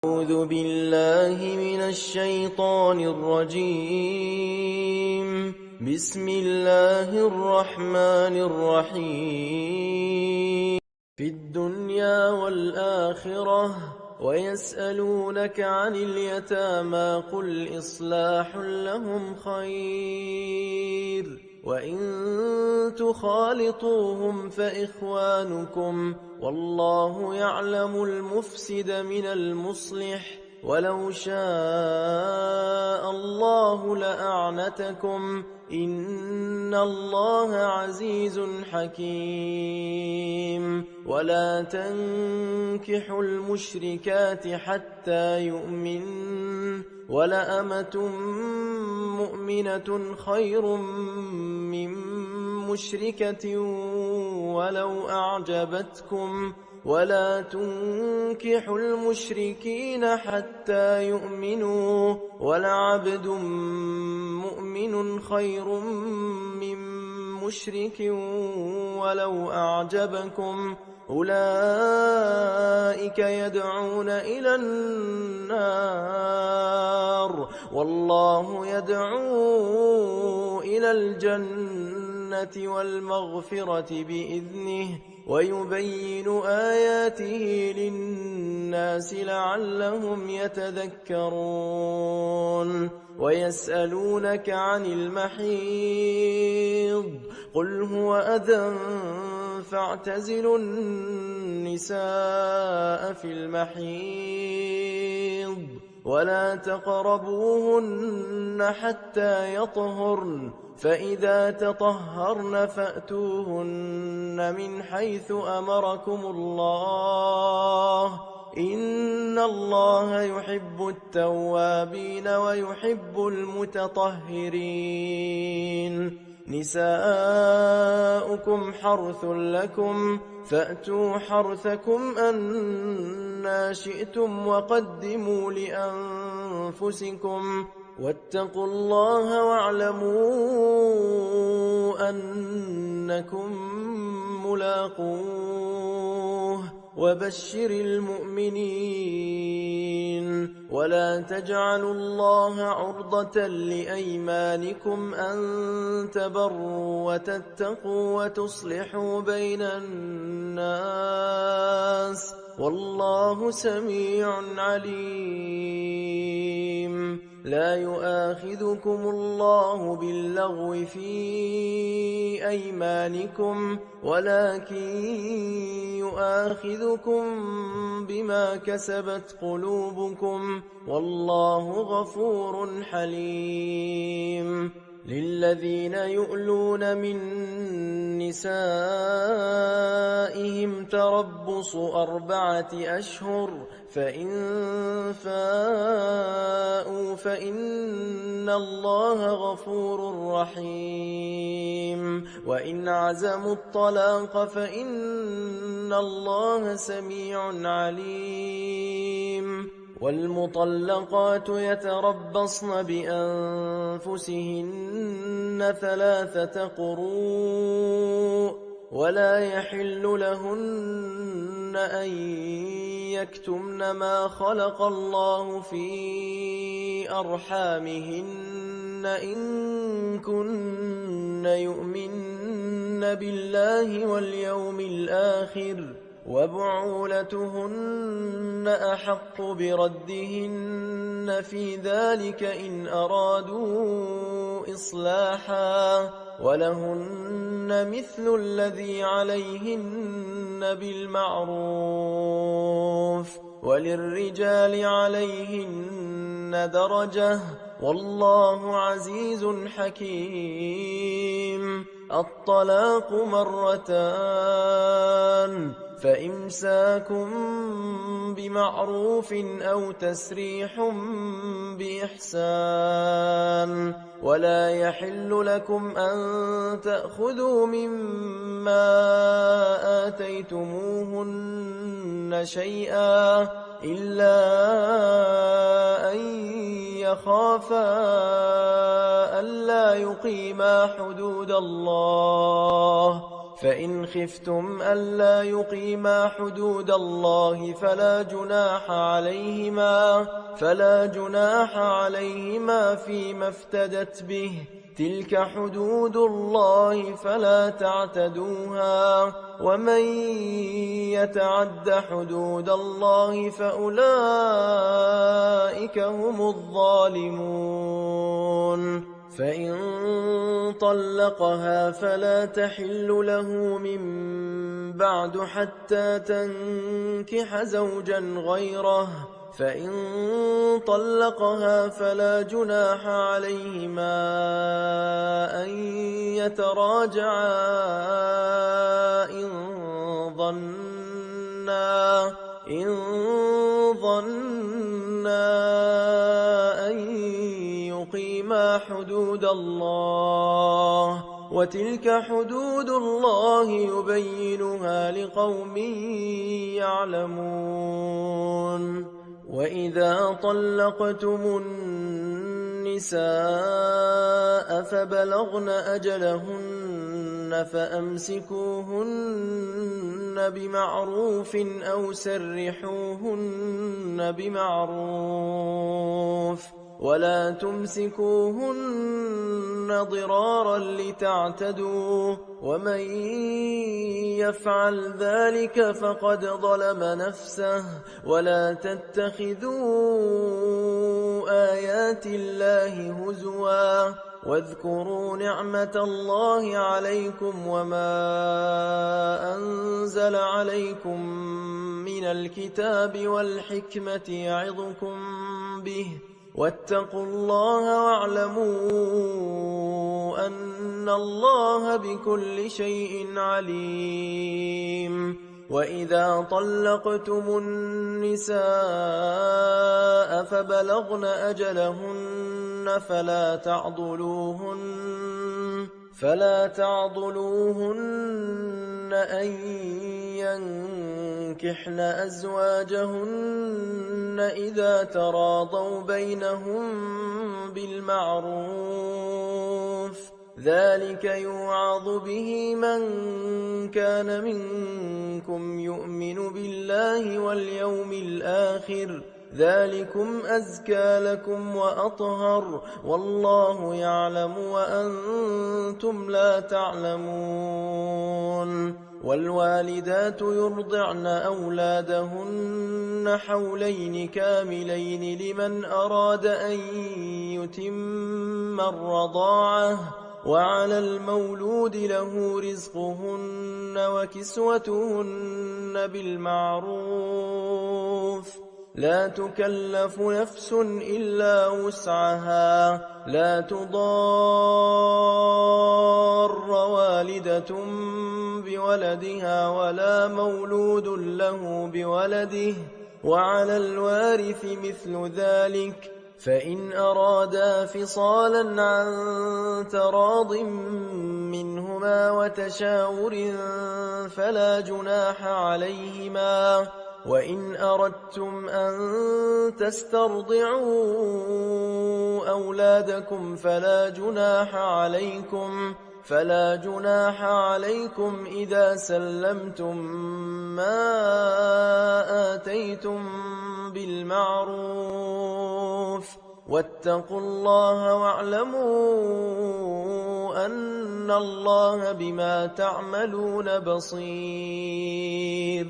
أعوذ بالله من الشيطان الرجيم. بسم الله الرحمن الرحيم. في الدنيا والآخرة ويسألونك عن اليتامى قل إصلاح لهم خير وإن تخالطوهم فإخوانكم والله يعلم المفسد من المصلح ولو شاء الله لأعنتكم إن الله عزيز حكيم. ولا تنكحوا المشركات حتى يؤمنن ولأمة مؤمنة خير من مشركة ولو أعجبتكم ولا تنكحوا المشركين حتى يؤمنوا ولعبد مؤمن خير من مشرك ولو أعجبكم أولئك يدعون إلى النار والله يدعو إلى الجنة والمغفرة بإذنه ويبين آياته للناس لعلهم يتذكرون. ويسألونك عن المحيض قل هو أذى فاعتزلوا النساء في المحيض ولا تقربوهن حتى يطهرن فإذا تطهرن فأتوهن من حيث أمركم الله إن الله يحب التوابين ويحب المتطهرين. نساؤكم حرث لكم فأتوا حرثكم أنى شئتم وقدموا لأنفسكم واتقوا الله واعلموا أنكم ملاقوه وبشر المؤمنين. ولا تجعلوا الله عرضة لأيمانكم أن تبروا وتتقوا وتصلحوا بين الناس والله سميع عليم. لا يؤاخذكم الله باللغو في أيمانكم ولكن يؤاخذكم بما كسبت قلوبكم والله غفور حليم. للذين يؤلون من نسائهم تربص 4 أشهر فإن فاءوا فإن الله غفور رحيم. وإن عزموا الطلاق فإن الله سميع عليم. والمطلقات يتربصن بأنفسهن 3 قروء ولا يحل لهن أن يكتمن ما خلق الله في أرحامهن إن كن يؤمن بالله واليوم الآخر وبعولتهن أحق بردهن في ذلك إن أرادوا إصلاحا ولهن مثل الذي عليهن بالمعروف وللرجال عليهن درجة والله عزيز حكيم. الطلاق 2 فإمساك بمعروف أو تسريح بإحسان ولا يحل لكم أن تأخذوا مما آتيتموهن شيئا إلا أن يخافا ألا يقيما حدود الله فإن خفتم ألا يقيما حدود الله فلا جناح عليهما فيما افتدت به، تلك حدود الله فلا تعتدوها، ومن يتعد حدود الله فأولئك هم الظالمون. فإن طلقها فلا تحل له من بعد حتى تنكح زوجا غيره، فإن طلقها فلا جناح عليهما أن يتراجعا إن ظنا أن يقيما حدود الله، وتلك حدود الله يبينها لقوم يعلمون. وإذا طلقتم النساء فبلغن أجلهن فأمسكوهن بمعروف أو سرحوهن بمعروف، ولا تمسكوهن ضرارا لتعتدوا، ومن يفعل ذلك فقد ظلم نفسه. ولا تتخذوا آيات الله هزوا، واذكروا نعمة الله عليكم وما أنزل عليكم من الكتاب والحكمة يعظكم به، واتقوا الله واعلموا أن الله بكل شيء عليم. وإذا طلقتم النساء فبلغن أجلهن فلا تعضلوهن أن ينكحن أزواجهن إذا تراضوا بينهم بالمعروف، ذلك يوعظ به من كان منكم يؤمن بالله واليوم الآخر، ذلكم أزكى لكم وأطهر، والله يعلم وأنتم لا تعلمون. والوالدات يرضعن أولادهن حولين كاملين لمن أراد أن يتم الرضاعة، وعلى المولود له رزقهن وكسوتهن بالمعروف، لا تكلف نفس إلا وسعها، لا تضار والدة بولدها ولا مولود له بولده، وعلى الوارث مثل ذلك، فإن أرادا فصالا عن تراض منهما وتشاور فلا جناح عليهما. وإن أردتم أن تسترضعوا أولادكم فلا جناح عليكم إذا سلمتم ما آتيتم بالمعروف، واتقوا الله واعلموا أن الله بما تعملون بصير.